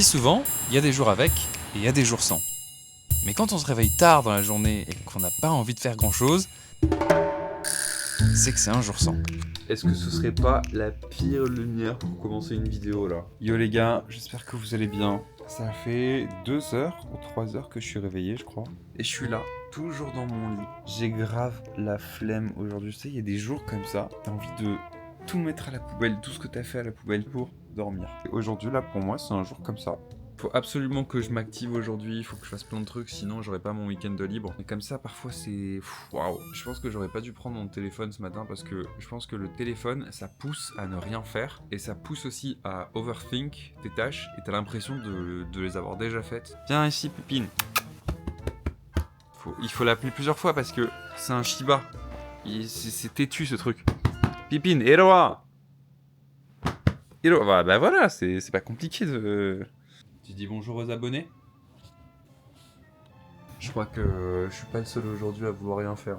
dit souvent, il y a des jours avec et il y a des jours sans. Mais quand on se réveille tard dans la journée et qu'on n'a pas envie de faire grand chose, c'est que c'est un jour sans. Est-ce que ce serait pas la pire lumière pour commencer une vidéo là? Yo les gars, j'espère que vous allez bien. Ça fait 2 heures ou 3 heures que je suis réveillé je crois. Et je suis là, toujours dans mon lit. J'ai grave la flemme aujourd'hui. Tu sais, il y a des jours comme ça, t'as envie de tout mettre à la poubelle, tout ce que t'as fait à la poubelle pour dormir. Et aujourd'hui là pour moi c'est un jour comme ça. Faut absolument que je m'active aujourd'hui, il faut que je fasse plein de trucs, sinon j'aurai pas mon week-end de libre. Et comme ça, parfois c'est... Waouh. Je pense que j'aurais pas dû prendre mon téléphone ce matin parce que je pense que le téléphone, ça pousse à ne rien faire. Et ça pousse aussi à overthink tes tâches et t'as l'impression de les avoir déjà faites. Viens ici, Pépine. Il faut l'appeler plusieurs fois parce que c'est un Shiba. C'est têtu ce truc. Pépine, Eroa. Eroa, bah voilà, c'est pas compliqué de... Tu dis bonjour aux abonnés? Je crois que je suis pas le seul aujourd'hui à vouloir rien faire.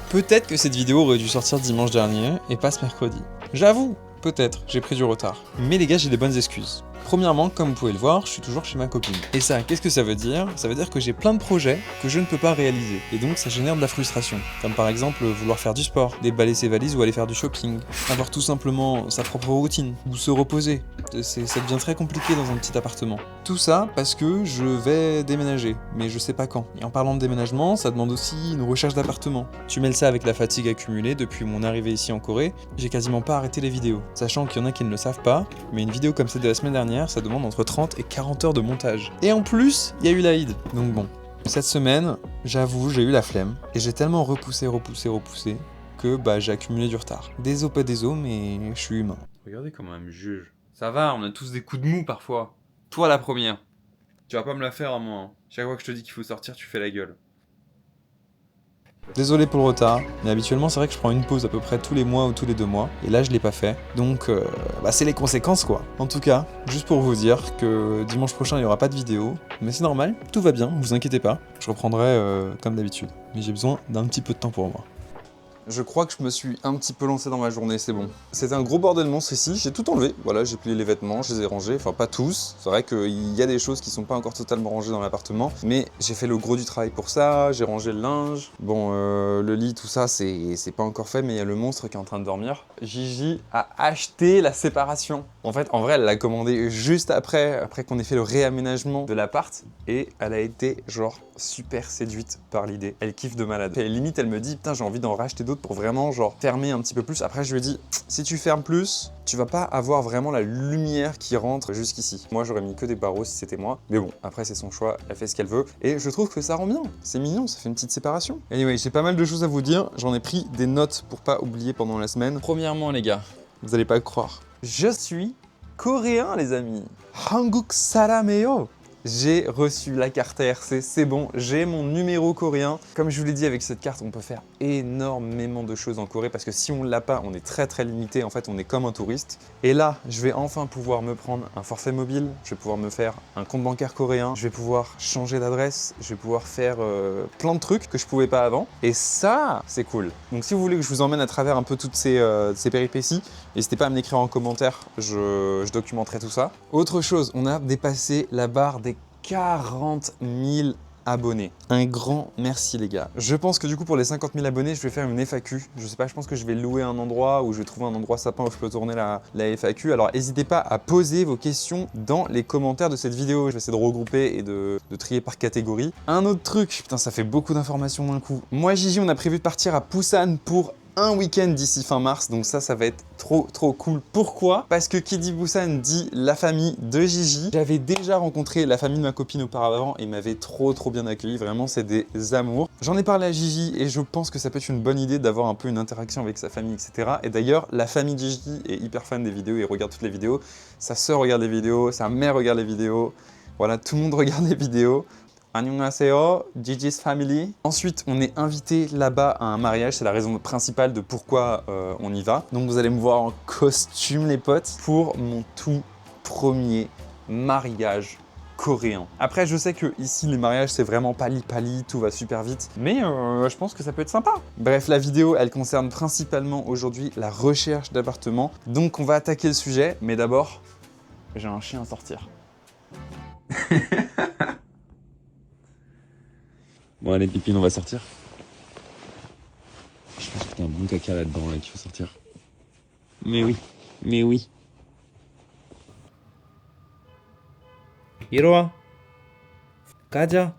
Peut-être que cette vidéo aurait dû sortir dimanche dernier et pas ce mercredi. J'avoue, peut-être, j'ai pris du retard. Mais les gars, j'ai des bonnes excuses. Premièrement, comme vous pouvez le voir, je suis toujours chez ma copine. Et ça, qu'est-ce que ça veut dire? Ça veut dire que j'ai plein de projets que je ne peux pas réaliser. Et donc ça génère de la frustration. Comme par exemple vouloir faire du sport, déballer ses valises ou aller faire du shopping. Avoir tout simplement sa propre routine, ou se reposer. Ça devient très compliqué dans un petit appartement. Tout ça parce que je vais déménager, mais je sais pas quand. Et en parlant de déménagement, ça demande aussi une recherche d'appartement. Tu mêles ça avec la fatigue accumulée depuis mon arrivée ici en Corée, j'ai quasiment pas arrêté les vidéos. Sachant qu'il y en a qui ne le savent pas, mais une vidéo comme celle de la semaine dernière, ça demande entre 30 et 40 heures de montage. Et en plus, il y a eu l'Aïd. Donc bon, cette semaine, j'avoue, j'ai eu la flemme, et j'ai tellement repoussé, que j'ai accumulé du retard. Désolé pas désolé, mais je suis humain. Regardez comment elle me juge. Ça va, on a tous des coups de mou parfois. Toi la première. Tu vas pas me la faire à moi. Hein. Chaque fois que je te dis qu'il faut sortir, tu fais la gueule. Désolé pour le retard, mais habituellement c'est vrai que je prends une pause à peu près tous les mois ou tous les 2 mois, et là je l'ai pas fait, donc c'est les conséquences quoi. En tout cas, juste pour vous dire que dimanche prochain il y aura pas de vidéo, mais c'est normal, tout va bien, vous inquiétez pas, je reprendrai comme d'habitude, mais j'ai besoin d'un petit peu de temps pour moi. Je crois que je me suis un petit peu lancé dans ma journée, c'est bon. C'était un gros bordel monstre ici, j'ai tout enlevé. Voilà, j'ai plié les vêtements, je les ai rangés, enfin pas tous. C'est vrai qu'il y a des choses qui sont pas encore totalement rangées dans l'appartement, mais j'ai fait le gros du travail pour ça, j'ai rangé le linge. Bon, le lit, tout ça, c'est pas encore fait, mais il y a le monstre qui est en train de dormir. Gigi a acheté la séparation. En fait, en vrai, elle l'a commandé juste après qu'on ait fait le réaménagement de l'appart, et elle a été genre super séduite par l'idée. Elle kiffe de malade. Et limite, elle me dit, putain, j'ai envie d'en racheter d'autres pour vraiment genre fermer un petit peu plus. Après je lui ai dit, si tu fermes plus, tu vas pas avoir vraiment la lumière qui rentre jusqu'ici. Moi j'aurais mis que des barreaux si c'était moi, mais bon, après c'est son choix, elle fait ce qu'elle veut, et je trouve que ça rend bien, c'est mignon, ça fait une petite séparation. Anyway, j'ai pas mal de choses à vous dire, j'en ai pris des notes pour pas oublier pendant la semaine. Premièrement les gars, vous allez pas le croire, je suis coréen les amis. Hanguk Sarameo. J'ai reçu la carte RC, c'est bon, j'ai mon numéro coréen. Comme je vous l'ai dit, avec cette carte, on peut faire énormément de choses en Corée parce que si on ne l'a pas, on est très limité, en fait on est comme un touriste. Et là, je vais enfin pouvoir me prendre un forfait mobile, je vais pouvoir me faire un compte bancaire coréen, je vais pouvoir changer d'adresse, je vais pouvoir faire plein de trucs que je pouvais pas avant. Et ça, c'est cool. Donc si vous voulez que je vous emmène à travers un peu toutes ces péripéties, n'hésitez pas à me l'écrire en commentaire, je documenterai tout ça. Autre chose, on a dépassé la barre des 40 000 abonnés. Un grand merci les gars. Je pense que du coup pour les 50 000 abonnés, je vais faire une FAQ. Je sais pas, je pense que je vais louer un endroit ou je vais trouver un endroit sapin où je peux tourner la FAQ. Alors n'hésitez pas à poser vos questions dans les commentaires de cette vidéo. Je vais essayer de regrouper et de trier par catégorie. Un autre truc, putain ça fait beaucoup d'informations d'un coup. Moi Gigi, on a prévu de partir à Busan pour un week-end d'ici fin mars, donc ça va être trop cool. Pourquoi? Parce que qui dit Busan dit la famille de Gigi. J'avais déjà rencontré la famille de ma copine auparavant et ils m'avaient trop bien accueilli, vraiment c'est des amours. J'en ai parlé à Gigi et je pense que ça peut être une bonne idée d'avoir un peu une interaction avec sa famille, etc. Et d'ailleurs, la famille de Gigi est hyper fan des vidéos et regarde toutes les vidéos. Sa sœur regarde les vidéos, sa mère regarde les vidéos, voilà, tout le monde regarde les vidéos. Annyeonghaseyo, Gigi's Family. Ensuite, on est invité là-bas à un mariage, c'est la raison principale de pourquoi on y va. Donc vous allez me voir en costume les potes pour mon tout premier mariage coréen. Après, je sais que ici les mariages c'est vraiment pali, tout va super vite, mais je pense que ça peut être sympa. Bref, la vidéo elle concerne principalement aujourd'hui la recherche d'appartement. Donc on va attaquer le sujet, mais d'abord, j'ai un chien à sortir. Bon allez Pipine, on va sortir. Je pense que t'as un bon caca là-dedans là, qu'il faut sortir. Mais oui, mais oui. Hiroa, Kaja,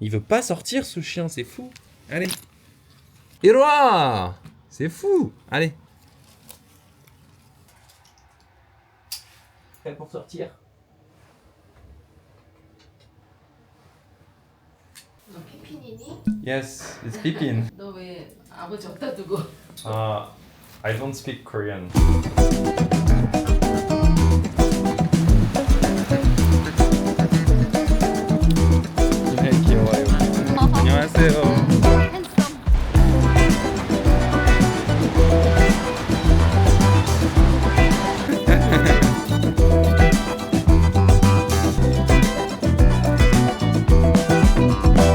il veut pas sortir ce chien, c'est fou. Allez. Hiroa, c'est fou. Allez. Prêt pour sortir? 너 피핀이니? Yes, it's Pipin. 너 왜 아버지 어디다 두고? I don't speak Korean. 네, 귀여워요. 안녕하세요.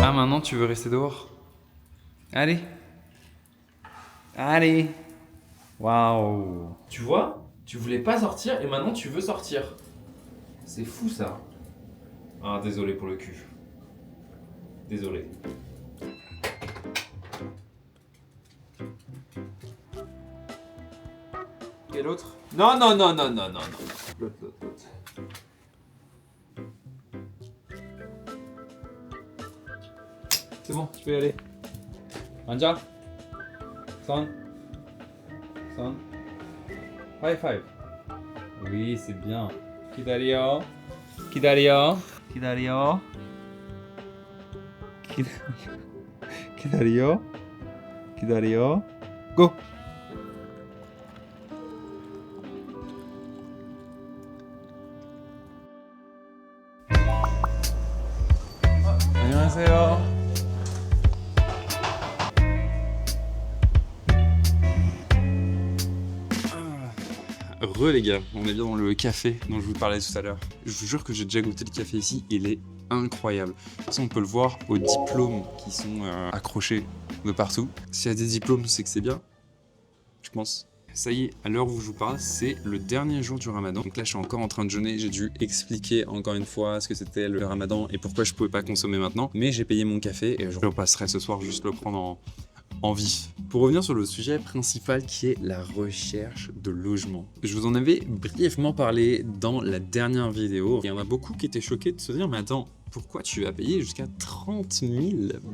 Ah, maintenant tu veux rester dehors? Allez. Allez. Waouh. Tu vois? Tu voulais pas sortir et maintenant tu veux sortir. C'est fou ça. Ah, désolé pour le cul. Désolé. Et l'autre? Non, non, non, non, non, non, non. L'autre. C'est bon, tu peux y aller. 앉아. Son. High five. Oui, c'est bien. 기다려. Go. 안녕하세요. Les gars, on est bien dans le café dont je vous parlais tout à l'heure. Je vous jure que j'ai déjà goûté le café ici, il est incroyable. De toute façon, on peut le voir aux diplômes qui sont accrochés de partout. S'il y a des diplômes, c'est que c'est bien, je pense. Ça y est, à l'heure où je vous parle, c'est le dernier jour du ramadan. Donc là, je suis encore en train de jeûner. J'ai dû expliquer encore une fois ce que c'était le ramadan et pourquoi je pouvais pas consommer maintenant. Mais j'ai payé mon café et je repasserai ce soir juste le prendre en vif. Pour revenir sur le sujet principal qui est la recherche de logement. Je vous en avais brièvement parlé dans la dernière vidéo. Il y en a beaucoup qui étaient choqués de se dire mais attends, pourquoi tu vas payer jusqu'à 30 000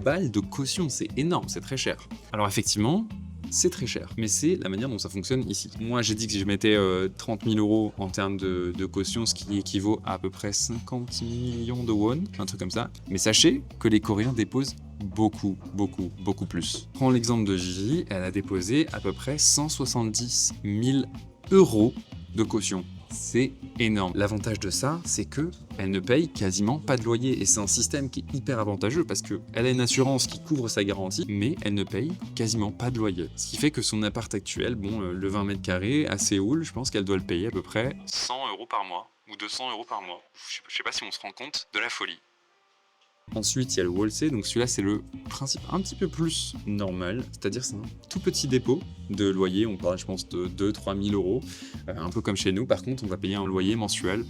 balles de caution? C'est énorme, c'est très cher. Alors effectivement, c'est très cher, mais c'est la manière dont ça fonctionne ici. Moi, j'ai dit que je mettais 30 000 euros en termes de caution, ce qui équivaut à peu près 50 millions de won, un truc comme ça. Mais sachez que les Coréens déposent beaucoup plus. Prends l'exemple de Gigi, elle a déposé à peu près 170 000 euros de caution. C'est énorme. L'avantage de ça, c'est que elle ne paye quasiment pas de loyer et c'est un système qui est hyper avantageux parce que elle a une assurance qui couvre sa garantie, mais elle ne paye quasiment pas de loyer. Ce qui fait que son appart actuel, bon, le 20 mètres carrés à Séoul, je pense qu'elle doit le payer à peu près 100 euros par mois ou 200 euros par mois. Je sais pas si on se rend compte de la folie. Ensuite, il y a le wholesale, donc celui-là c'est le principe un petit peu plus normal, c'est-à-dire c'est un tout petit dépôt de loyer, on parle je pense de 2-3 000 euros, un peu comme chez nous. Par contre, on va payer un loyer mensuel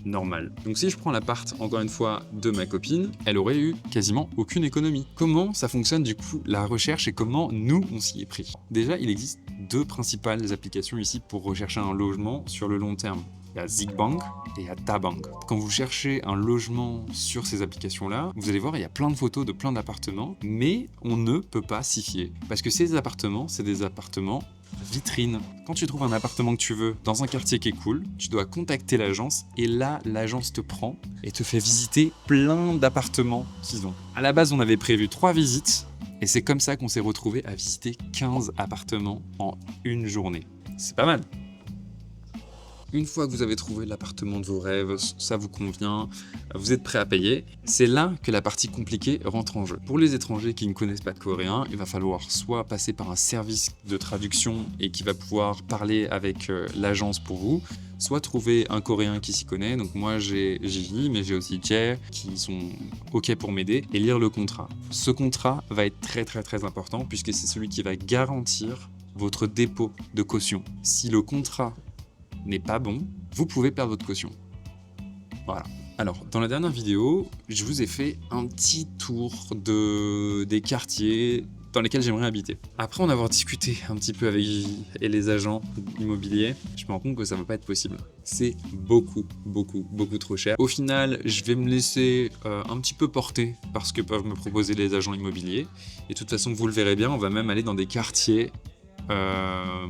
normal. Donc si je prends l'appart, encore une fois, de ma copine, elle aurait eu quasiment aucune économie. Comment ça fonctionne du coup la recherche et comment nous on s'y est pris? Déjà, il existe deux principales applications ici pour rechercher un logement sur le long terme. Il y a Zigbank et il y a Tabank. Quand vous cherchez un logement sur ces applications-là, vous allez voir, il y a plein de photos de plein d'appartements, mais on ne peut pas s'y fier. Parce que ces appartements, c'est des appartements vitrines. Quand tu trouves un appartement que tu veux dans un quartier qui est cool, tu dois contacter l'agence et là, l'agence te prend et te fait visiter plein d'appartements qu'ils ont. À la base, on avait prévu 3 visites et c'est comme ça qu'on s'est retrouvé à visiter 15 appartements en une journée. C'est pas mal. Une fois que vous avez trouvé l'appartement de vos rêves, ça vous convient, vous êtes prêt à payer, c'est là que la partie compliquée rentre en jeu. Pour les étrangers qui ne connaissent pas de coréen, il va falloir soit passer par un service de traduction et qui va pouvoir parler avec l'agence pour vous, soit trouver un coréen qui s'y connaît. Donc moi j'ai Gigi, mais j'ai aussi Jay qui sont ok pour m'aider et lire le contrat. Ce contrat va être très important puisque c'est celui qui va garantir votre dépôt de caution. Si le contrat n'est pas bon, vous pouvez perdre votre caution. Voilà. Alors, dans la dernière vidéo, je vous ai fait un petit tour des quartiers dans lesquels j'aimerais habiter. Après en avoir discuté un petit peu avec les agents immobiliers, je me rends compte que ça va pas être possible. C'est beaucoup trop cher. Au final, je vais me laisser un petit peu porter par ce que peuvent me proposer les agents immobiliers. Et de toute façon, vous le verrez bien, on va même aller dans des quartiers que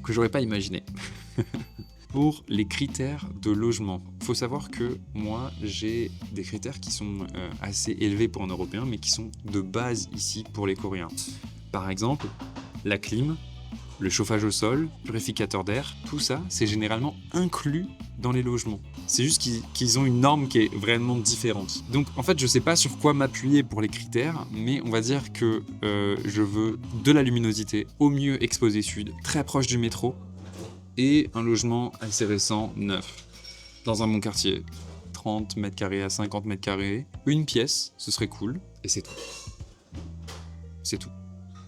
j'aurais pas imaginé. Pour les critères de logement, faut savoir que moi j'ai des critères qui sont assez élevés pour un Européen, mais qui sont de base ici pour les Coréens. Par exemple, la clim, le chauffage au sol, purificateur d'air, tout ça c'est généralement inclus dans les logements. C'est juste qu'ils ont une norme qui est vraiment différente. Donc en fait je sais pas sur quoi m'appuyer pour les critères, mais on va dire que je veux de la luminosité, au mieux exposé sud, très proche du métro, et un logement assez récent, neuf, dans un bon quartier, 30 mètres carrés à 50 mètres carrés, une pièce, ce serait cool, et c'est tout. C'est tout.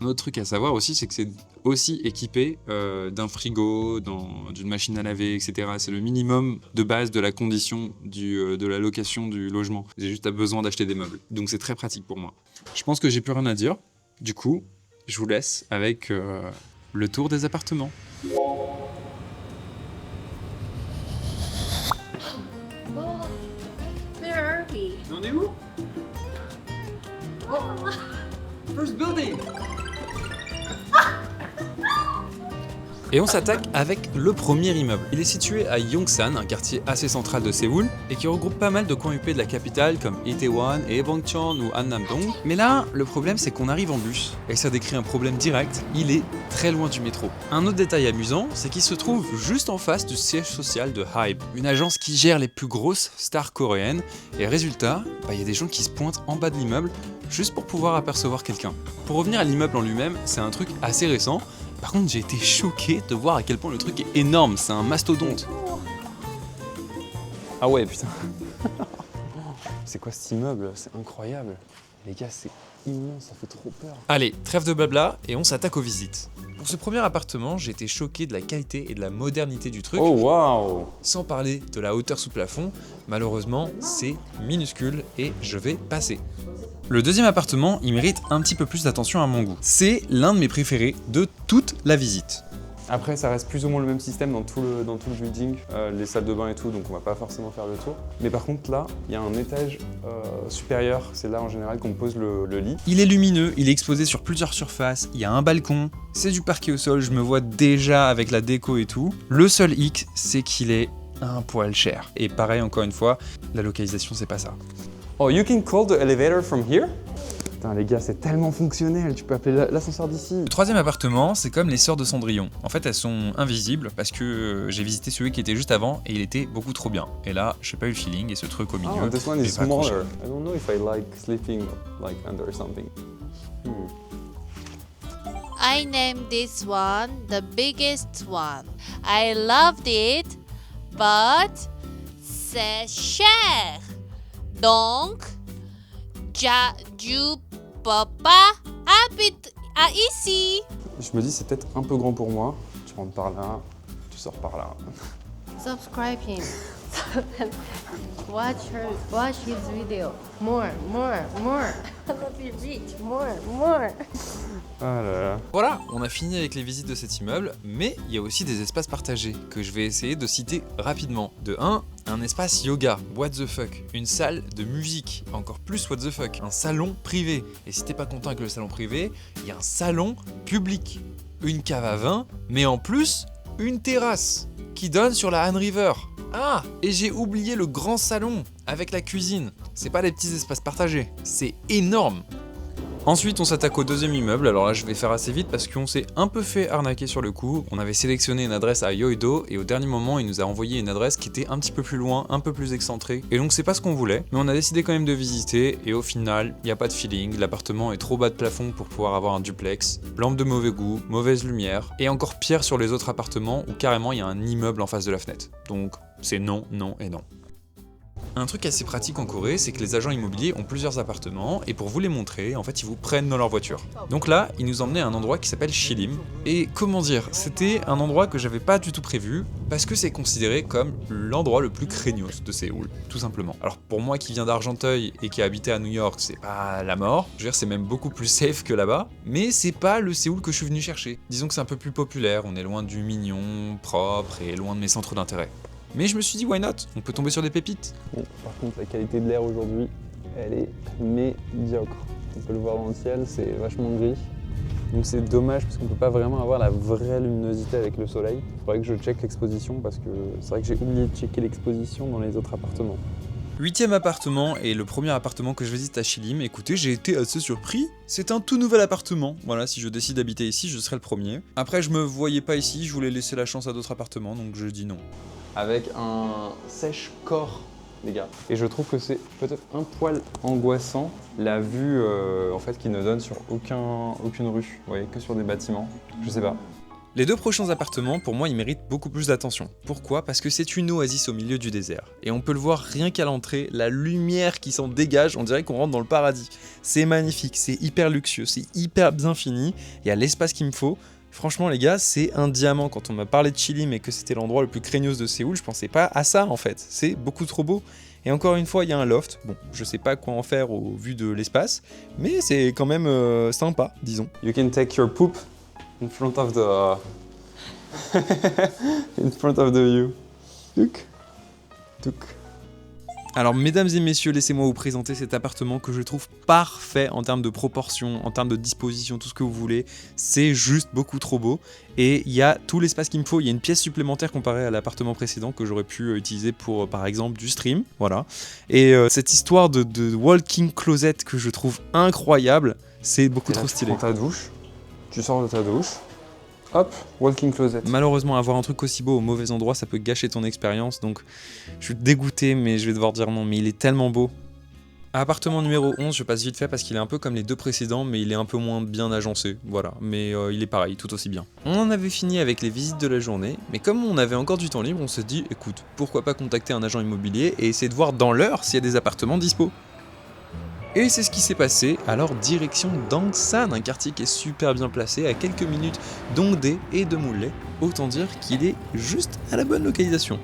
Un autre truc à savoir aussi, c'est que c'est aussi équipé d'un frigo, d'une machine à laver, etc. C'est le minimum de base de la condition de la location du logement. J'ai juste besoin d'acheter des meubles, donc c'est très pratique pour moi. Je pense que j'ai plus rien à dire, du coup, je vous laisse avec le tour des appartements. Where are we? On est où? First building. Et on s'attaque avec le premier immeuble. Il est situé à Yongsan, un quartier assez central de Séoul, et qui regroupe pas mal de coins huppés de la capitale comme Itaewon, Ebongcheon ou Annam-dong. Mais là, le problème c'est qu'on arrive en bus, et ça décrit un problème direct, il est très loin du métro. Un autre détail amusant, c'est qu'il se trouve juste en face du siège social de HYBE, une agence qui gère les plus grosses stars coréennes, et résultat, il y a des gens qui se pointent en bas de l'immeuble juste pour pouvoir apercevoir quelqu'un. Pour revenir à l'immeuble en lui-même, c'est un truc assez récent. Par contre, j'ai été choqué de voir à quel point le truc est énorme, c'est un mastodonte. Ah ouais, putain. C'est quoi cet immeuble? C'est incroyable. Les gars, c'est immense, ça fait trop peur. Allez, trêve de blabla et on s'attaque aux visites. Pour ce premier appartement, j'ai été choqué de la qualité et de la modernité du truc. Oh waouh! Sans parler de la hauteur sous plafond, malheureusement, c'est minuscule et je vais passer. Le deuxième appartement, il mérite un petit peu plus d'attention à mon goût. C'est l'un de mes préférés de toute la visite. Après, ça reste plus ou moins le même système dans tout le building, les salles de bain et tout, donc on va pas forcément faire le tour. Mais par contre, là, il y a un étage supérieur, c'est là en général qu'on pose le lit. Il est lumineux, il est exposé sur plusieurs surfaces, il y a un balcon, c'est du parquet au sol, je me vois déjà avec la déco et tout. Le seul hic, c'est qu'il est un poil cher. Et pareil, encore une fois, la localisation, c'est pas ça. Oh, you can call the elevator from here? Putain les gars, c'est tellement fonctionnel, tu peux appeler l'ascenseur d'ici. Le troisième appartement, c'est comme les sœurs de Cendrillon. En fait, elles sont invisibles parce que j'ai visité celui qui était juste avant et il était beaucoup trop bien. Et là, j'ai pas eu le feeling et ce truc au milieu. Oh, this one is j'ai pas accroché. smaller. I don't know if I like sleeping like under something. I named this one the biggest one. I loved it, but c'est cher. Donc, je peux pas habiter ici. Je me dis c'est peut-être un peu grand pour moi. Tu rentres par là, tu sors par là. Subscribe him. Watch his video. More. Let me reach. More. Ah là là. Voilà, on a fini avec les visites de cet immeuble, mais il y a aussi des espaces partagés que je vais essayer de citer rapidement. De 1, un espace yoga, what the fuck, une salle de musique, encore plus what the fuck, un salon privé. Et si t'es pas content avec le salon privé, il y a un salon public, une cave à vin, mais en plus, une terrasse qui donne sur la Han River. Ah, et j'ai oublié le grand salon avec la cuisine. C'est pas des petits espaces partagés, c'est énorme. Ensuite, on s'attaque au deuxième immeuble. Alors là, je vais faire assez vite parce qu'on s'est un peu fait arnaquer sur le coup. On avait sélectionné une adresse à Yeouido et au dernier moment, il nous a envoyé une adresse qui était un petit peu plus loin, un peu plus excentrée. Et donc, c'est pas ce qu'on voulait. Mais on a décidé quand même de visiter et au final, il n'y a pas de feeling. L'appartement est trop bas de plafond pour pouvoir avoir un duplex. Lampe de mauvais goût, mauvaise lumière. Et encore pire sur les autres appartements où carrément il y a un immeuble en face de la fenêtre. Donc, c'est non, non et non. Un truc assez pratique en Corée, c'est que les agents immobiliers ont plusieurs appartements et pour vous les montrer, en fait, ils vous prennent dans leur voiture. Donc là, ils nous emmenaient à un endroit qui s'appelle Shilim. Et comment dire, c'était un endroit que j'avais pas du tout prévu parce que c'est considéré comme l'endroit le plus craignos de Séoul, tout simplement. Alors pour moi qui viens d'Argenteuil et qui a habité à New York, c'est pas la mort. Je veux dire, c'est même beaucoup plus safe que là-bas, mais c'est pas le Séoul que je suis venu chercher. Disons que c'est un peu plus populaire, on est loin du mignon, propre et loin de mes centres d'intérêt. Mais je me suis dit, why not? On peut tomber sur des pépites. Bon, par contre, la qualité de l'air aujourd'hui, elle est médiocre. On peut le voir dans le ciel, c'est vachement gris. Donc c'est dommage parce qu'on peut pas vraiment avoir la vraie luminosité avec le soleil. Il faudrait que je check l'exposition parce que c'est vrai que j'ai oublié de checker l'exposition dans les autres appartements. 8e appartement et le premier appartement que je visite à Shilim. Écoutez, j'ai été assez surpris. C'est un tout nouvel appartement. Voilà, si je décide d'habiter ici, je serai le premier. Après, je me voyais pas ici, je voulais laisser la chance à d'autres appartements, donc je dis non. Avec un sèche-corps, les gars. Et je trouve que c'est peut-être un poil angoissant, la vue en fait qui ne donne sur aucune rue, vous voyez, que sur des bâtiments. Je sais pas. Les 2 prochains appartements, pour moi, ils méritent beaucoup plus d'attention. Pourquoi? Parce que c'est une oasis au milieu du désert. Et on peut le voir rien qu'à l'entrée, la lumière qui s'en dégage, on dirait qu'on rentre dans le paradis. C'est magnifique, c'est hyper luxueux, c'est hyper bien fini, il y a l'espace qu'il me faut. Franchement les gars, c'est un diamant. Quand on m'a parlé de Shilim et que c'était l'endroit le plus craignos de Séoul, je pensais pas à ça en fait. C'est beaucoup trop beau. Et encore une fois, il y a un loft. Bon, je sais pas quoi en faire au vu de l'espace, mais c'est quand même sympa, disons. You can take your poop in front of the in front of the view. Tuk. Tuk. Alors mesdames et messieurs, laissez-moi vous présenter cet appartement que je trouve parfait en termes de proportion, en termes de disposition, tout ce que vous voulez. C'est juste beaucoup trop beau et il y a tout l'espace qu'il me faut. Il y a une pièce supplémentaire comparée à l'appartement précédent que j'aurais pu utiliser pour par exemple du stream, voilà. Et cette histoire de walk-in closet que je trouve incroyable, c'est beaucoup trop stylé. Tu prends ta douche, tu sors de ta douche, hop, walk-in closet. Malheureusement, avoir un truc aussi beau au mauvais endroit, ça peut gâcher ton expérience, donc je suis dégoûté, mais je vais devoir dire non, mais il est tellement beau. Appartement numéro 11, je passe vite fait parce qu'il est un peu comme les 2 précédents, mais il est un peu moins bien agencé, voilà, mais il est pareil, tout aussi bien. On en avait fini avec les visites de la journée, mais comme on avait encore du temps libre, on s'est dit, écoute, pourquoi pas contacter un agent immobilier et essayer de voir dans l'heure s'il y a des appartements dispo. Et c'est ce qui s'est passé, alors direction Dangsan, un quartier qui est super bien placé, à quelques minutes d'Hongdae et de Moulay, autant dire qu'il est juste à la bonne localisation.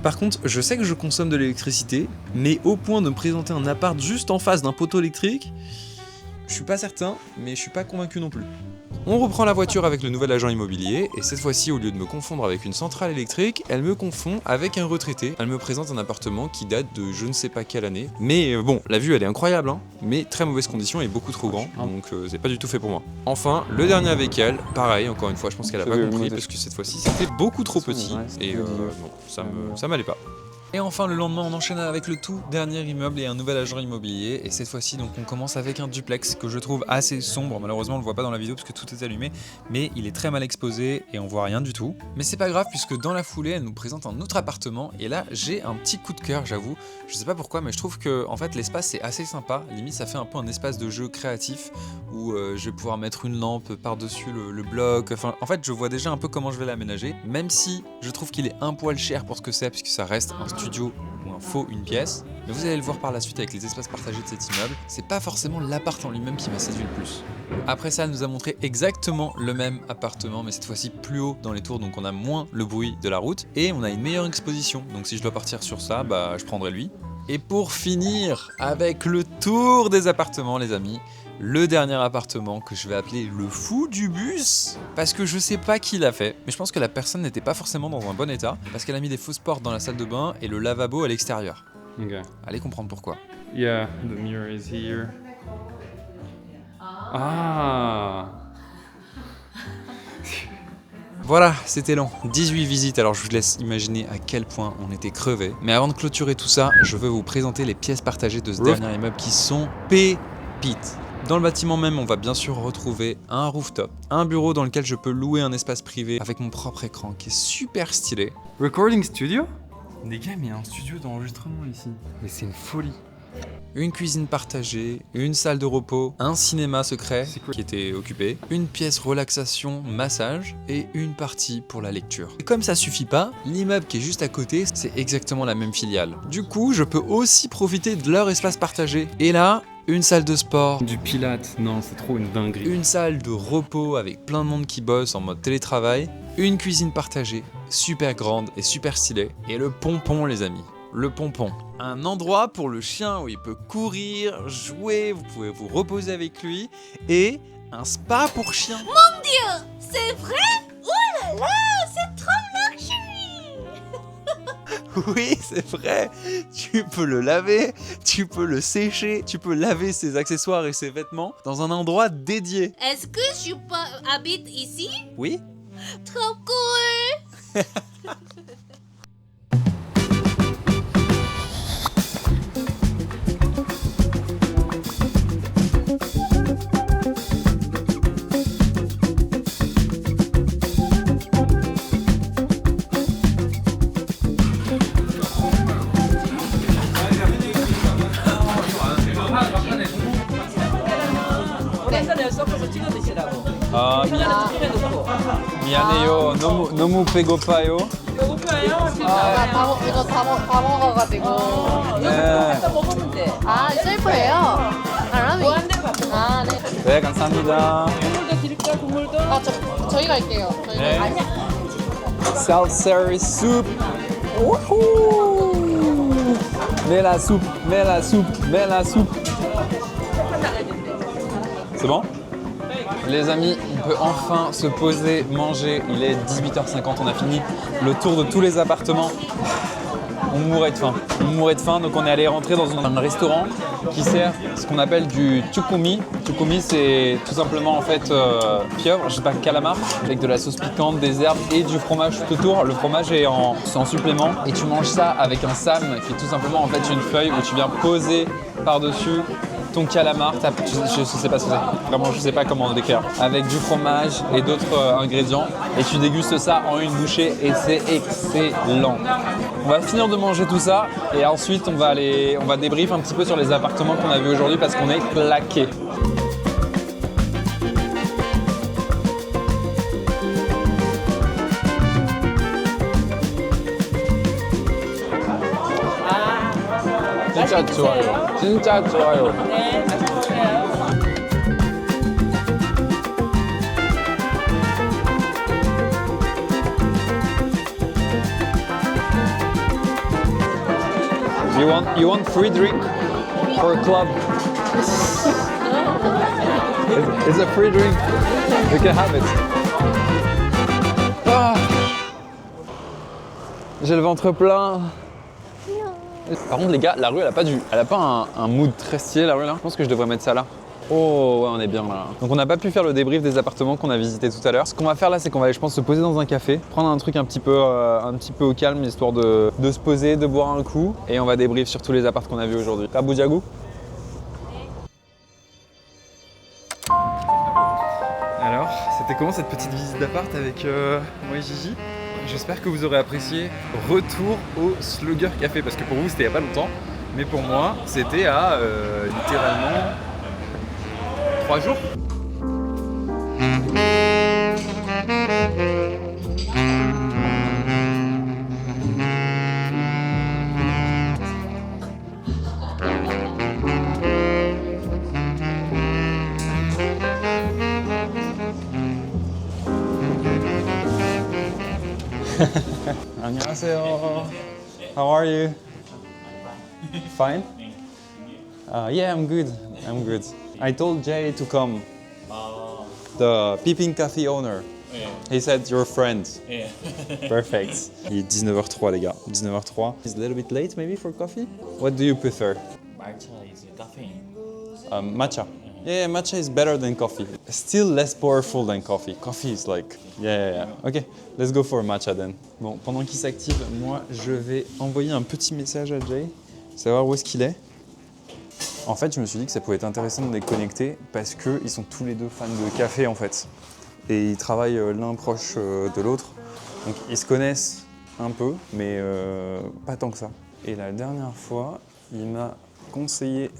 Par contre, je sais que je consomme de l'électricité, mais au point de me présenter un appart juste en face d'un poteau électrique, je suis pas certain, mais je suis pas convaincu non plus. On reprend la voiture avec le nouvel agent immobilier, et cette fois-ci, au lieu de me confondre avec une centrale électrique, elle me confond avec un retraité. Elle me présente un appartement qui date de je ne sais pas quelle année. Mais bon, la vue elle est incroyable, hein, mais très mauvaise condition et beaucoup trop grand, donc c'est pas du tout fait pour moi. Enfin, le dernier avec elle, pareil, encore une fois, je pense qu'elle a pas compris, parce que cette fois-ci c'était beaucoup trop petit, et bon, ça m'allait pas. Et enfin le lendemain on enchaîne avec le tout dernier immeuble et un nouvel agent immobilier, et cette fois-ci donc on commence avec un duplex que je trouve assez sombre. Malheureusement on le voit pas dans la vidéo parce que tout est allumé, mais il est très mal exposé et on voit rien du tout. Mais c'est pas grave puisque dans la foulée elle nous présente un autre appartement, et là j'ai un petit coup de cœur, j'avoue. Je sais pas pourquoi, mais je trouve que en fait l'espace c'est assez sympa, limite ça fait un peu un espace de jeu créatif où je vais pouvoir mettre une lampe par-dessus le bloc. Enfin en fait je vois déjà un peu comment je vais l'aménager, même si je trouve qu'il est un poil cher pour ce que c'est, puisque ça reste un studio ou un faux une pièce. Mais vous allez le voir par la suite avec les espaces partagés de cet immeuble, c'est pas forcément l'appart en lui-même qui m'a séduit le plus. Après ça, elle nous a montré exactement le même appartement, mais cette fois-ci plus haut dans les tours, donc on a moins le bruit de la route et on a une meilleure exposition. Donc si je dois partir sur ça, bah je prendrai lui. Et pour finir avec le tour des appartements, les amis, le dernier appartement que je vais appeler le fou du bus, parce que je sais pas qui l'a fait, mais je pense que la personne n'était pas forcément dans un bon état, parce qu'elle a mis des fausses portes dans la salle de bain et le lavabo à l'extérieur. Okay. Allez comprendre pourquoi. Yeah, the mirror is here. Ah. Voilà, c'était long. 18 visites, alors je vous laisse imaginer à quel point on était crevés. Mais avant de clôturer tout ça, je veux vous présenter les pièces partagées de ce dernier immeuble qui sont pépites. Dans le bâtiment même, on va bien sûr retrouver un rooftop, un bureau dans lequel je peux louer un espace privé avec mon propre écran qui est super stylé. Recording studio? Les gars, mais il y a un studio d'enregistrement ici. Mais c'est une folie. une cuisine partagée, une salle de repos, un cinéma secret qui était occupé, une pièce relaxation, massage et une partie pour la lecture. Et comme ça suffit pas, l'immeuble qui est juste à côté, c'est exactement la même filiale. Du coup, je peux aussi profiter de leur espace partagé. Et là, une salle de sport, Du Pilates, non, c'est trop une dinguerie. une salle de repos avec plein de monde qui bosse en mode télétravail, une cuisine partagée, super grande et super stylée, et le pompon les amis, le pompon. Un endroit pour le chien où il peut courir, jouer, vous pouvez vous reposer avec lui, et un spa pour chien. Mon Dieu, c'est vrai? Oh là là, c'est trop luxury! Oui, c'est vrai, tu peux le laver, tu peux le sécher, tu peux laver ses accessoires et ses vêtements dans un endroit dédié. Est-ce que je peux habiter ici? Oui? Trop cool! 아, 미안해요. 너무 배고파요. 이거 다 먹어가지고. 네. 아, 셀프예요? 사람이. 아, 네. 네, 감사합니다. 아, 저희 갈게요. 저희 네. 갈게요. Self-service soup. Wouhou! Mets la soupe, mets la soupe, mets la soupe. C'est bon? Les amis, on peut enfin se poser, manger. Il est 18h50, on a fini le tour de tous les appartements. On mourait de faim. On mourait de faim, donc on est allé rentrer dans un restaurant qui sert ce qu'on appelle du chukumi. Chukumi, c'est tout simplement en fait pieuvre, je sais pas, calamar, avec de la sauce piquante, des herbes et du fromage tout autour. Le fromage est en supplément et tu manges ça avec un sam qui est tout simplement en fait une feuille où tu viens poser par-dessus ton calamar, je sais pas ce que c'est, vraiment je sais pas comment le décrire, avec du fromage et d'autres ingrédients et tu dégustes ça en une bouchée et c'est excellent. On va finir de manger tout ça et ensuite on va débrief un petit peu sur les appartements qu'on a vus aujourd'hui parce qu'on est claqués. 진짜 좋아요. 진짜 좋아요. You want free drink for a club? It's a free drink. You can have it. Ah. J'ai le ventre plein. Par contre les gars, la rue elle a pas un mood très stylé la rue là. Je pense que je devrais mettre ça là. Oh ouais, on est bien là. Donc on n'a pas pu faire le débrief des appartements qu'on a visités tout à l'heure. Ce qu'on va faire là, c'est qu'on va aller, je pense, se poser dans un café, prendre un truc un petit peu au calme, histoire de se poser, de boire un coup, et on va débrief sur tous les appartements qu'on a vus aujourd'hui. Kabou Diagou. Alors, c'était comment cette petite visite d'appart avec moi et Gigi? J'espère que vous aurez apprécié. Retour au Slugger Café, parce que pour vous c'était il n'y a pas longtemps, mais pour moi c'était à littéralement 3 jours. 안녕하세요. How are you? Fine? Yeah, I'm good. I'm good. I told Jay to come. The Peeping Cafe owner. He said you're a friend. Yeah. Perfect. Il est 19h03 les gars. 19h03. It's a little bit late maybe for coffee? What do you prefer? Matcha is caffeine. Matcha. Yeah, matcha is better than coffee. Still less powerful than coffee. Coffee is like... Yeah. Ok, let's go for matcha then. Bon, pendant qu'il s'active, moi je vais envoyer un petit message à Jay, savoir où est-ce qu'il est. En fait, je me suis dit que ça pouvait être intéressant de les connecter parce qu'ils sont tous les deux fans de café en fait. Et ils travaillent l'un proche de l'autre. Donc ils se connaissent un peu, mais pas tant que ça. Et la dernière fois, il m'a conseillé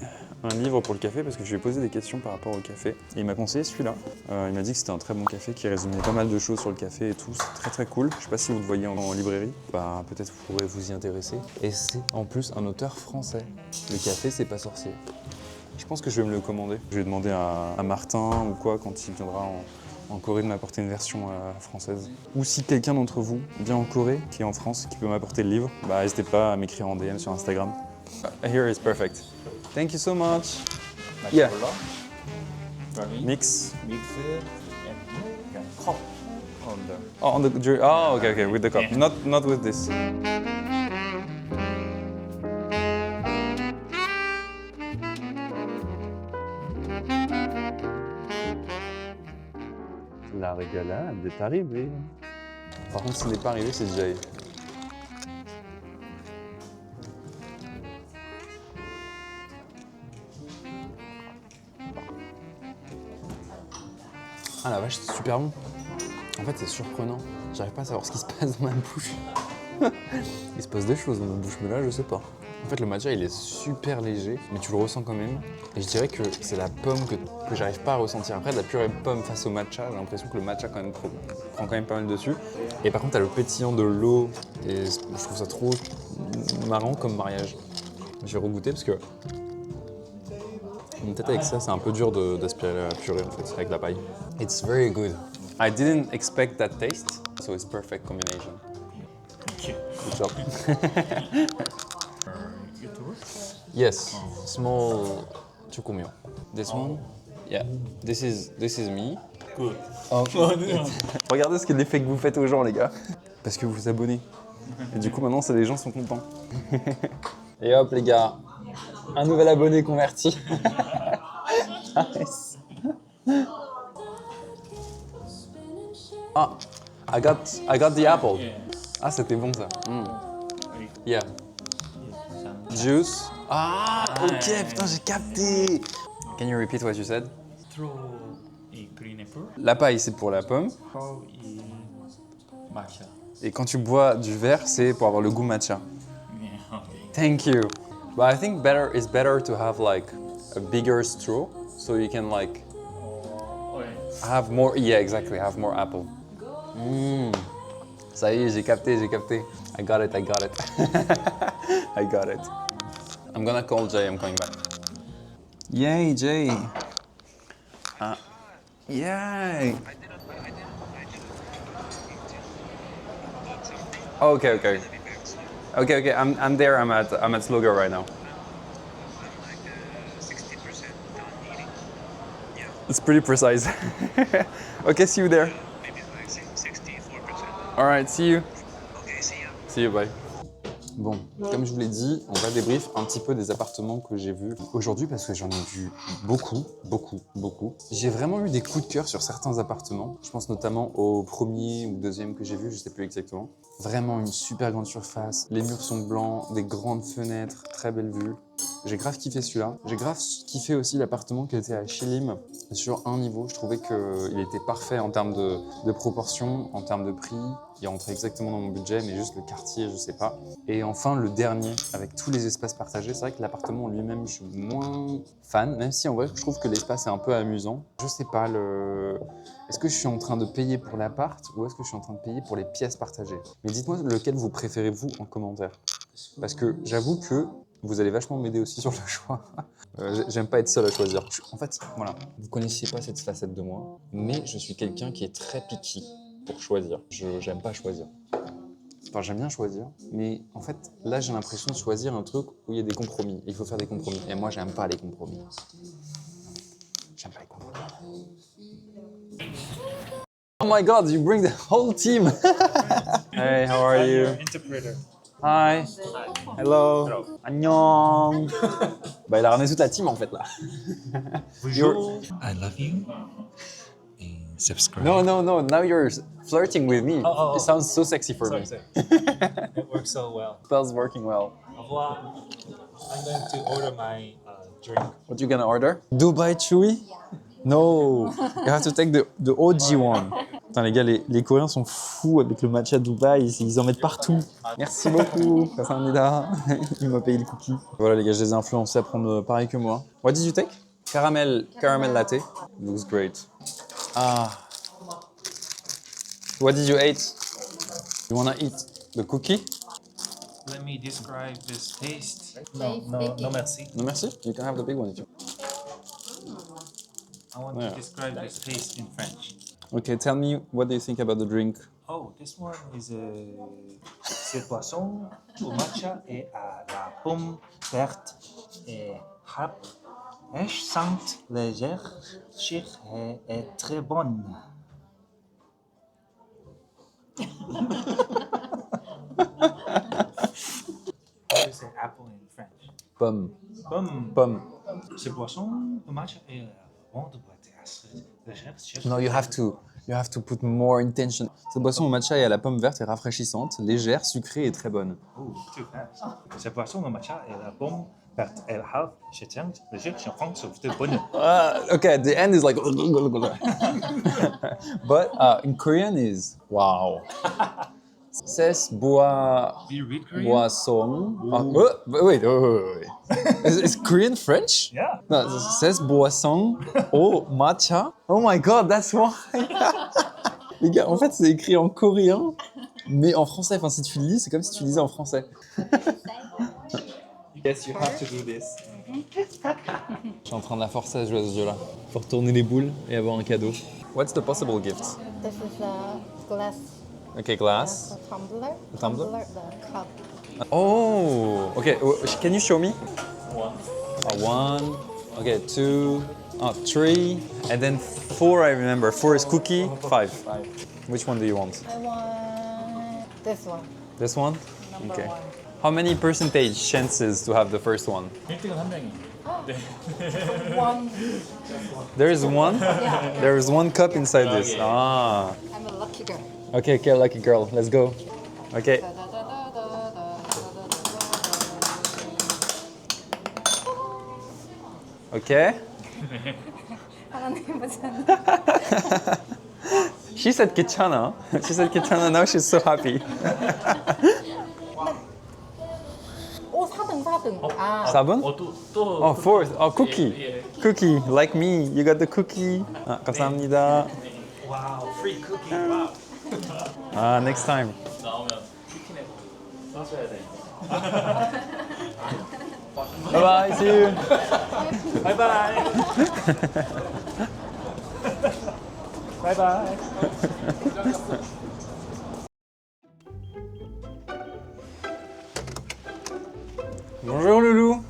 un livre pour le café parce que je lui ai posé des questions par rapport au café. Et il m'a conseillé celui-là. Il m'a dit que c'était un très bon café qui résumait pas mal de choses sur le café et tout. C'est très très cool. Je sais pas si vous le voyez en librairie. Bah peut-être vous pourrez vous y intéresser. Et c'est en plus un auteur français. Le café, c'est pas sorcier. Je pense que je vais me le commander. Je vais demander à Martin ou quoi quand il viendra en Corée de m'apporter une version française. Ou si quelqu'un d'entre vous vient en Corée, qui est en France, qui peut m'apporter le livre, bah n'hésitez pas à m'écrire en DM sur Instagram. Here is perfect. Thank you so much. Yeah. Mix. Cup Oh, on the oh, okay, with the cup. Not with this. La régalade est arrivée. Par contre, ce n'est pas arrivé, c'est Jay. Ah la vache, c'est super bon. En fait, c'est surprenant. J'arrive pas à savoir ce qui se passe dans ma bouche. Il se passe des choses dans ma bouche, mais là, je sais pas. En fait, le matcha, il est super léger, mais tu le ressens quand même. Et je dirais que c'est la pomme que j'arrive pas à ressentir. Après, de la purée pomme face au matcha, j'ai l'impression que le matcha quand même prend quand même pas mal dessus. Et par contre, t'as le pétillant de l'eau, et je trouve ça trop marrant comme mariage. Je vais regoûter parce que peut-être avec ça, c'est un peu dur d'aspirer la purée en fait, avec la paille. It's very good. I didn't expect that taste, so it's perfect combination. Good job. YouTuber? Yes, small chukumyo. This one? Yeah. This is me. Good. Oh. Regardez ce que l'effet que vous faites aux gens, les gars. Parce que vous vous abonnez. Et du coup, maintenant, les gens sont contents. Et hop, les gars. Un nouvel abonné converti. Nice. Ah, I got the apple. Ah, c'était bon ça. Yeah. Juice. Ah, ok, putain, j'ai capté. Can you repeat what you said? Throw a green apple. La paille, c'est pour la pomme. How in matcha? Et quand tu bois du verre, c'est pour avoir le goût matcha. Yeah, okay. Thank you. But I think it's better to have like a bigger straw, so you can like have more. Yeah, exactly. Have more apple. Ça y est, j'ai capté. I got it. I got it. I'm gonna call Jay. I'm coming back. Yay, Jay. Yay. Okay. I'm there. I'm at Slogo right now. It's pretty precise. Okay, see you there. Maybe like 64%. All right, see you. Okay, see ya. See you, bye. Bon, comme je vous l'ai dit, on va débrief un petit peu des appartements que j'ai vus aujourd'hui parce que j'en ai vu beaucoup. J'ai vraiment eu des coups de cœur sur certains appartements. Je pense notamment au premier ou deuxième que j'ai vu, je sais plus exactement. Vraiment une super grande surface, les murs sont blancs, des grandes fenêtres, très belle vue. J'ai grave kiffé celui-là. J'ai grave kiffé aussi l'appartement qui était à Chilim sur un niveau. Je trouvais qu'il était parfait en termes de proportions, en termes de prix. Il rentrait exactement dans mon budget, mais juste le quartier, je sais pas. Et enfin, le dernier, avec tous les espaces partagés. C'est vrai que l'appartement en lui-même, je suis moins fan, même si en vrai, je trouve que l'espace est un peu amusant. Je sais pas, est-ce que je suis en train de payer pour l'appart ou est-ce que je suis en train de payer pour les pièces partagées? Mais dites-moi lequel vous préférez, vous, en commentaire. Parce que j'avoue que vous allez vachement m'aider aussi sur le choix. J'aime pas être seul à choisir. En fait, voilà. Vous connaissiez pas cette facette de moi, mais je suis quelqu'un qui est très picky pour choisir. J'aime pas choisir. Enfin, j'aime bien choisir, mais en fait, là, j'ai l'impression de choisir un truc où il y a des compromis. Il faut faire des compromis. Et moi, j'aime pas les compromis. J'aime pas les compromis. Oh my God, you bring the whole team. Hey, how are you? Interpreter. Hi. Hello. Annyeong. Bah, il a ramené toute la team en fait là. Bonjour. I love you. And subscribe. No. Now you're flirting with me. Oh. It sounds so sexy for me. Sorry. It works so well. Smells working well. Au revoir. I'm going to order my drink. What you gonna order? Dubai Chewy? No. You have to take the OG one. Putain les gars, les Coréens sont fous avec le matcha Dubaï, ils en mettent partout. Merci beaucoup, Kasamnida. Il m'a payé le cookie. Voilà les gars, je les ai influencés à prendre pareil que moi. What did you take? Caramel latte. Looks great. Ah. What did you eat? You wanna eat the cookie? Let me describe this taste. Taste No, baking. no merci. No merci. You can have the big one if you. I want Yeah. to describe this taste in French. Okay, tell me what do you think about the drink? Oh, this one is c'est poisson au matcha et à la pomme verte et harpe. Elle sent légère, chère et très bonne. How do you say apple in French? Pomme. Pomme. Pomme. C'est poisson au matcha et bon de boîte légère, chère. No, you have to put more intention. Cette boisson au matcha et à la pomme verte est rafraîchissante, légère, sucrée et très bonne. Oh, too fast. C'est poisson au matcha et la pomme verte et harpe. Je tiens légère, je pense que c'est bonne. Okay, the end is like. But in Korean is wow. Ses bois Do you read Korean? boisson. Wait. Is Korean French? Yeah. No, ses boisson au matcha. Oh my god, that's why. Les gars, en fait, c'est écrit en coréen, mais en français. Enfin, si tu lis, c'est comme si tu lisais en français. Yes, you have to do this. Je suis en train de la forcer à jouer à ce jeu-là. Pour tourner les boules et avoir un cadeau. What's the possible gift? This is a glass. Okay, glass. A tumbler. A tumbler? The cup. Oh, okay. Can you show me? One. Okay, 2, 3, and then 4. I remember. 4 is cookie. 5. Which one do you want? I want this one. This one? Number Okay. 1. How many percentage chances to have the first one? 1등은 한 명이. One. There is one. Yeah. There is one cup inside this. Ah. I'm a lucky girl. Okay, lucky girl. Let's go. Okay. Okay. 하나님 무슨 She said 괜찮아. She said 괜찮아. Now she's so happy. 오 4등. 아. 4분? 또. Oh, fourth. Oh, cookie. Cookie. Like me. You got the cookie. Ah, 감사합니다. 와우, free cookie. 와우. Ah, next time. 나오면 치킨에 써줘야 돼. Bye bye. See you. 바이바이. 바이바이. Bonjour, Loulou.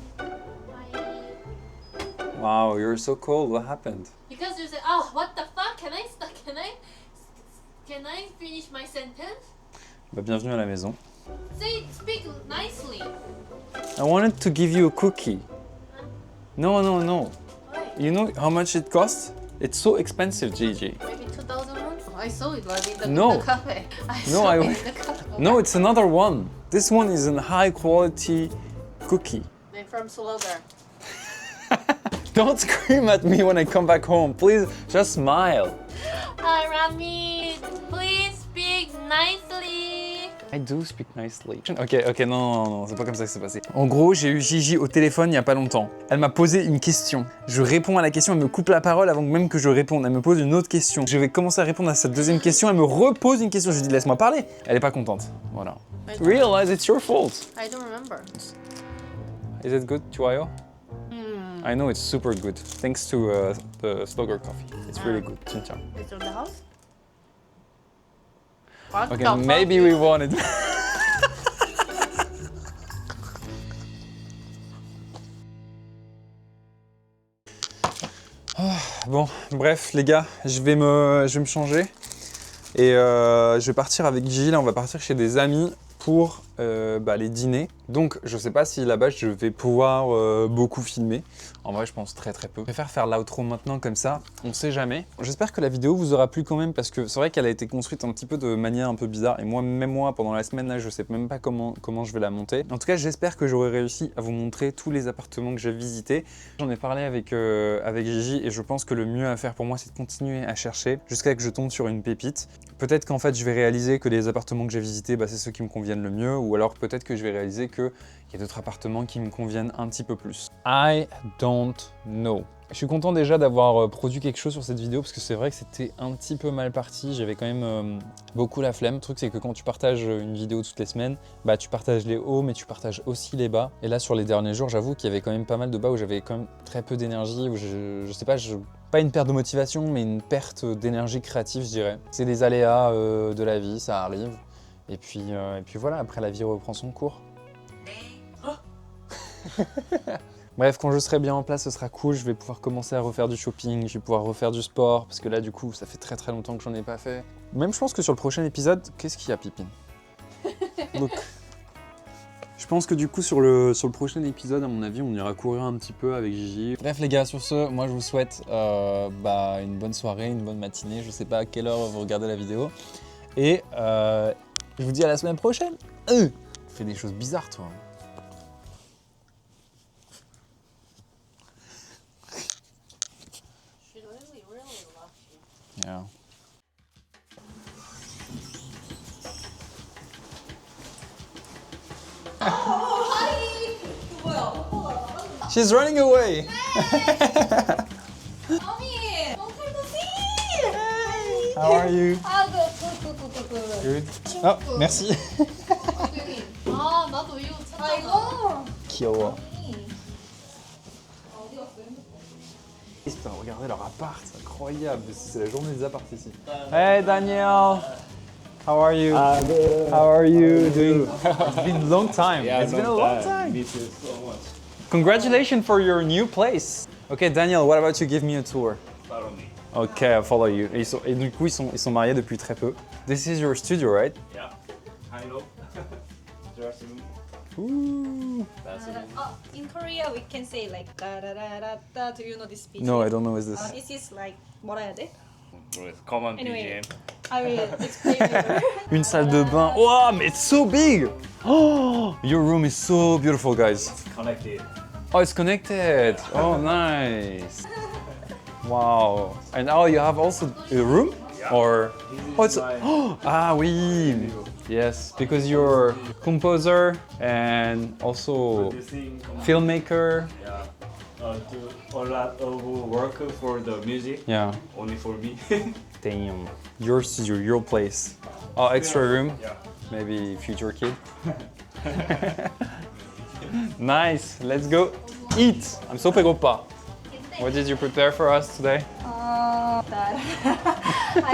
Wow, you're so cold. What happened? Because you say, oh, what the fuck? Can I finish my sentence? Bah, bienvenue à la maison. Speak nicely. I wanted to give you a cookie. No. Why? You know how much it costs? It's so expensive, Gigi. Maybe 2,000 won? I saw it was in the, No. the cafe. I No, saw I- it in the cafe. No, it's another one. This one is a high quality cookie. I'm from Slogar. Don't scream at me when I come back home. Please, just smile. Hi, Rami. Please speak nicely. I do speak nicely. Ok, non, c'est pas comme ça que c'est passé. En gros, j'ai eu Gigi au téléphone il y a pas longtemps. Elle m'a posé une question. Je réponds à la question, elle me coupe la parole avant même que je réponde. Elle me pose une autre question. Je vais commencer à répondre à cette deuxième question, elle me repose une question. Je lui dis laisse-moi parler. Elle est pas contente. Voilà. Realize it's your fault. I don't remember. Is it good, Chuayo? I know it's super good. Thanks to the Slugger coffee. It's really good. 진짜. It's on the house? Okay, maybe we won it. Bon, bref, les gars, je vais me changer et je vais partir avec Gilles. On va partir chez des amis pour les dîners. Donc je sais pas si là-bas je vais pouvoir beaucoup filmer. En vrai je pense très peu. Je préfère faire l'outro maintenant comme ça, on sait jamais. J'espère que la vidéo vous aura plu quand même parce que c'est vrai qu'elle a été construite un petit peu de manière un peu bizarre et même moi pendant la semaine là je sais même pas comment je vais la monter. En tout cas j'espère que j'aurai réussi à vous montrer tous les appartements que j'ai visités. J'en ai parlé avec Gigi et je pense que le mieux à faire pour moi c'est de continuer à chercher jusqu'à que je tombe sur une pépite. Peut-être qu'en fait je vais réaliser que les appartements que j'ai visités c'est ceux qui me conviennent le mieux ou alors peut-être que je vais réaliser qu'il y a d'autres appartements qui me conviennent un petit peu plus. I don't know. Je suis content déjà d'avoir produit quelque chose sur cette vidéo parce que c'est vrai que c'était un petit peu mal parti, j'avais quand même beaucoup la flemme. Le truc c'est que quand tu partages une vidéo toutes les semaines, tu partages les hauts mais tu partages aussi les bas. Et là sur les derniers jours j'avoue qu'il y avait quand même pas mal de bas où j'avais quand même très peu d'énergie, où je sais pas, pas une perte de motivation mais une perte d'énergie créative je dirais. C'est des aléas de la vie, ça arrive. Et puis voilà, après la vie reprend son cours. Bref, quand je serai bien en place, ce sera cool, je vais pouvoir commencer à refaire du shopping, je vais pouvoir refaire du sport, parce que là du coup, ça fait très longtemps que j'en ai pas fait. Même je pense que sur le prochain épisode, qu'est-ce qu'il y a Pipine? Look. Je pense que du coup sur le prochain épisode, à mon avis, on ira courir un petit peu avec Gigi. Bref les gars, sur ce, moi je vous souhaite une bonne soirée, une bonne matinée, je sais pas à quelle heure vous regardez la vidéo. Et je vous dis à la semaine prochaine. Fais des choses bizarres toi. Yeah. She's running away. Mommy, long time no see. How are you? Good. Good. Oh, merci. 아 나도 이거 찾잖아. 아이고. 귀여워. 어디 갔어요? Putain, regardez leur appart, c'est incroyable. C'est la journée des apparts ici. Hey Daniel, how are you? How are you doing? It's been a long time. It's been a long time. Me too, so much. Congratulations for your new place. Okay, Daniel, what about you give me a tour? Follow me. Okay, I'll follow you. Et du coup, ils sont mariés depuis très peu. This is your studio, right? Yeah. Hello. Dressing room. Ooh. In Korea we can say like da da da da da. Do you know this speech? No, I don't know what is this. This is like 뭐라 해야 돼? Common Anyway. BGM. I will explain later. Une salle de bain. Wow, mais it's so big! Oh, your room is so beautiful, guys. Connected. Oh, it's connected. Oh, nice. Wow. And oh, you have also a room? Yeah. Or oh, it's my ah oui. Yes, because you're composer and also producing. filmmaker. Yeah. Do a lot of work for the music. Yeah. Only for me. Damn. Your studio, your place. Oh, extra room. Yeah. Maybe future kid. Nice. Let's go eat. I'm so pegopa. What did you prepare for us today? I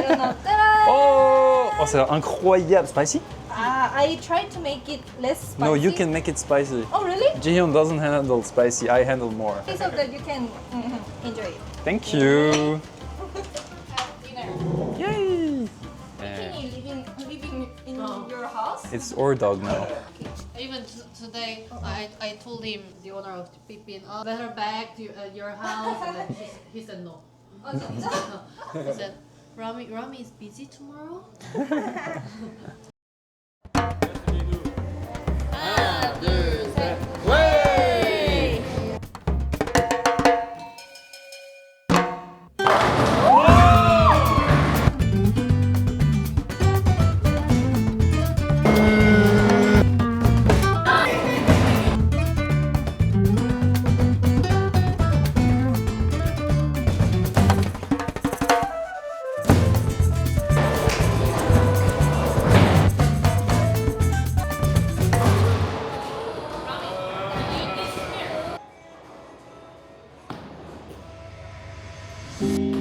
don't know. Ta-da! Oh, c'est incroyable. Spicy? I tried to make it less spicy. No, you can make it spicy. Oh really? Jihyun doesn't handle spicy. I handle more. So that you can enjoy it. Thank you. dinner. Yay. Living in your house? It's our dog now. Even today, I told him, the owner of Pipin, better back to your house, and then he said no. He said, Rami is busy tomorrow. 하나, 둘, 셋. Thank you.